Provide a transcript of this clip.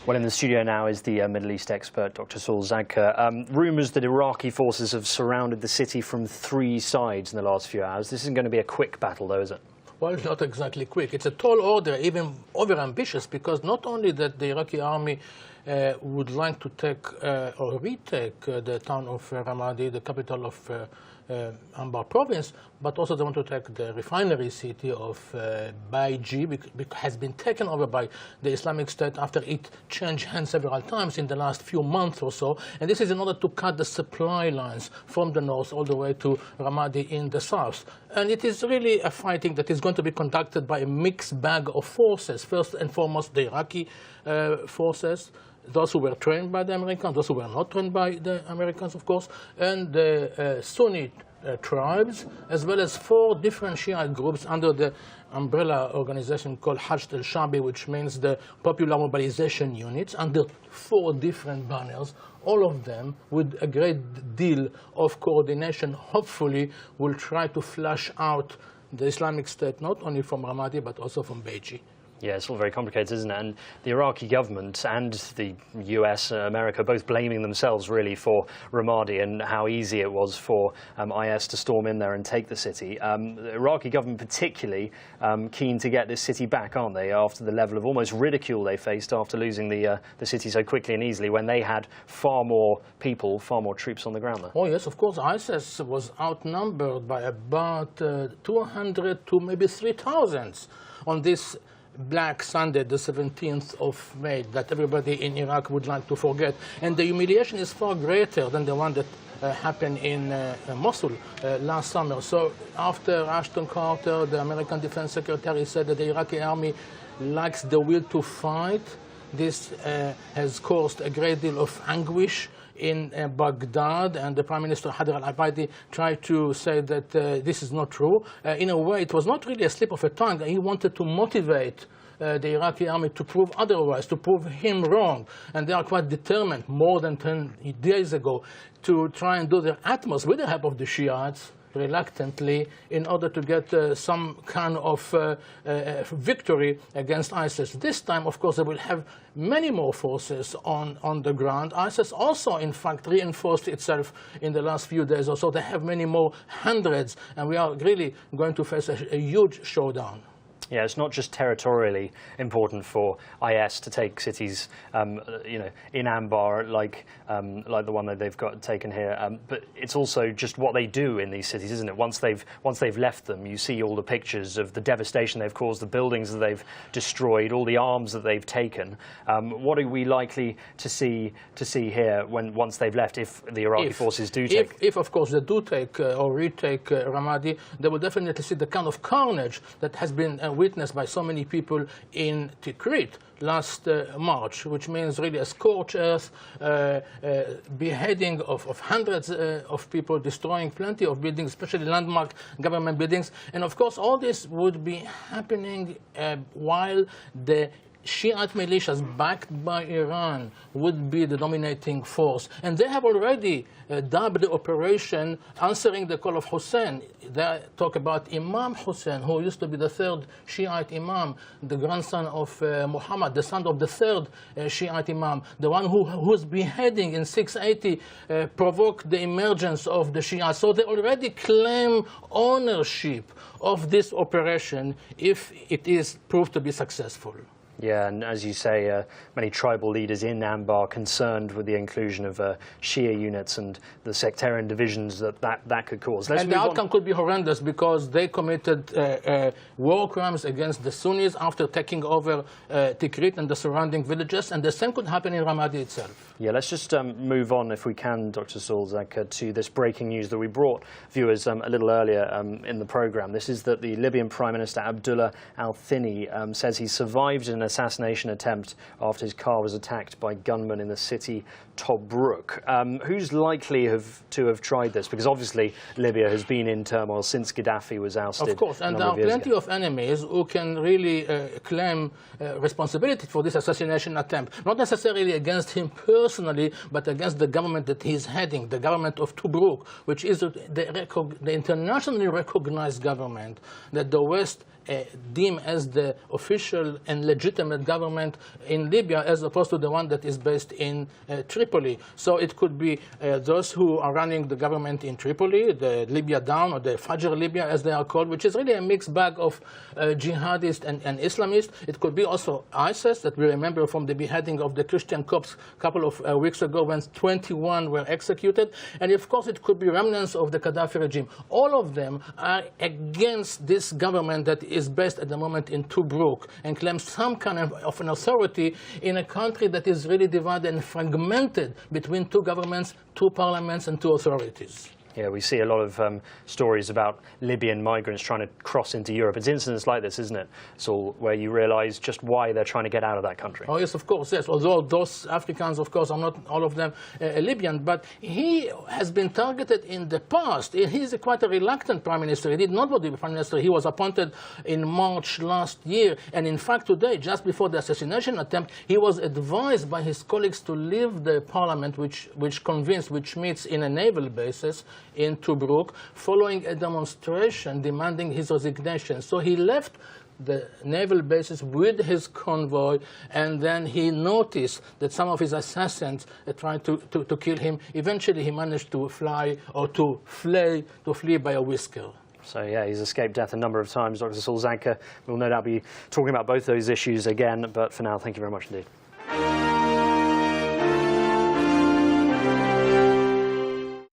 Well, in the studio now is the Middle East expert, Dr Saul Zadka. Rumours that Iraqi forces have surrounded the city from 3 sides in the last few hours. This isn't going to be a quick battle, though, is it? Well, not exactly quick. It's a tall order, even over-ambitious, because not only that the Iraqi army would like to take or retake the town of Ramadi, the capital of Anbar province, but also they want to take the refinery city of Baiji, which has been taken over by the Islamic State after it changed hands several times in the last few months or so. And this is in order to cut the supply lines from the north all the way to Ramadi in the south. And it is really a fighting that is going to be conducted by a mixed bag of forces. First and foremost, the Iraqi forces, those who were trained by the Americans, those who were not trained by the Americans, of course, and the Sunni tribes, as well as 4 different Shiite groups under the umbrella organization called Hashd al-Shabi, which means the Popular Mobilization Units, under 4 different banners. All of them, with a great deal of coordination, hopefully will try to flush out the Islamic State, not only from Ramadi, but also from Baiji. Yeah, it's all very complicated, isn't it? And the Iraqi government and the US, America, both blaming themselves really for Ramadi and how easy it was for IS to storm in there and take the city. The Iraqi government particularly keen to get this city back, aren't they, after the level of almost ridicule they faced after losing the city so quickly and easily, when they had far more people, far more troops on the ground there. Oh yes, of course, ISIS was outnumbered by about 200 to maybe 3,000 on this Black Sunday, the 17th of May, that everybody in Iraq would like to forget. And the humiliation is far greater than the one that happened in Mosul last summer. So after Ashton Carter, the American Defense Secretary, said that the Iraqi army lacks the will to fight, this has caused a great deal of anguish in Baghdad, and the Prime Minister Haider al-Abadi tried to say that this is not true. In a way, it was not really a slip of a tongue. He wanted to motivate the Iraqi army to prove otherwise, to prove him wrong. And they are quite determined, more than 10 days ago, to try and do their utmost with the help of the Shiites, reluctantly, in order to get some kind of victory against ISIS. This time, of course, they will have many more forces on the ground. ISIS also, in fact, reinforced itself in the last few days or so. They have many more hundreds, and we are really going to face a huge showdown. Yeah, it's not just territorially important for IS to take cities, you know, in Anbar, like the one that they've got taken here, but it's also just what they do in these cities, isn't it? Once they've left them, you see all the pictures of the devastation they've caused, the buildings that they've destroyed, all the arms that they've taken. What are we likely to see here once they've left, if the Iraqi forces do take? If of course they do take or retake Ramadi, they will definitely see the kind of carnage that has been witnessed by so many people in Tikrit last March, which means really a scorched earth, beheading of hundreds of people, destroying plenty of buildings, especially landmark government buildings. And of course, all this would be happening while the Shiite militias backed by Iran would be the dominating force. And they have already dubbed the operation answering the call of Hussein. They talk about Imam Hussein, who used to be the 3rd Shiite Imam, the grandson of Muhammad, the son of the 3rd Shiite Imam, the one whose beheading in 680 provoked the emergence of the Shia. So they already claim ownership of this operation if it is proved to be successful. Yeah, and as you say, many tribal leaders in Anbar concerned with the inclusion of Shia units and the sectarian divisions that could cause. And the outcome could be horrendous, because they committed war crimes against the Sunnis after taking over Tikrit and the surrounding villages, and the same could happen in Ramadi itself. Yeah, let's just move on, if we can, Dr Saul Zadka, to this breaking news that we brought viewers a little earlier in the programme. This is that the Libyan Prime Minister Abdullah al-Thani says he survived an assassination attempt after his car was attacked by gunmen in the city Tobruk. Who's likely to have tried this? Because obviously Libya has been in turmoil since Gaddafi was ousted. Of course, and there are plenty of enemies who can really claim responsibility for this assassination attempt. Not necessarily against him personally, but against the government that he's heading, the government of Tobruk, which is the internationally recognized government that the West deem as the official and legitimate government in Libya, as opposed to the one that is based in Tripoli. So it could be those who are running the government in Tripoli, the Libya Down, or the Fajr Libya, as they are called, which is really a mixed bag of jihadists and Islamists. It could be also ISIS, that we remember from the beheading of the Christian Copts a couple of weeks ago, when 21 were executed. And of course, it could be remnants of the Gaddafi regime. All of them are against this government that is based at the moment in Tobruk and claims some kind of an authority in a country that is really divided and fragmented between two governments, two parliaments, and two authorities. Yeah, we see a lot of stories about Libyan migrants trying to cross into Europe. It's incidents like this, isn't it, Saul, where you realize just why they're trying to get out of that country? Oh, yes, of course, yes. Although those Africans, of course, are not all of them Libyan, but he has been targeted in the past. He's quite a reluctant prime minister. He did not want to be prime minister. He was appointed in March last year. And in fact, today, just before the assassination attempt, he was advised by his colleagues to leave the parliament, which meets in a naval basis in Tobruk, following a demonstration demanding his resignation. So he left the naval bases with his convoy, and then he noticed that some of his assassins tried to kill him. Eventually, he managed to fly, or to flee by a whisker. So, yeah, he's escaped death a number of times. Dr Saul Zadka will no doubt be talking about both those issues again, but for now, thank you very much indeed.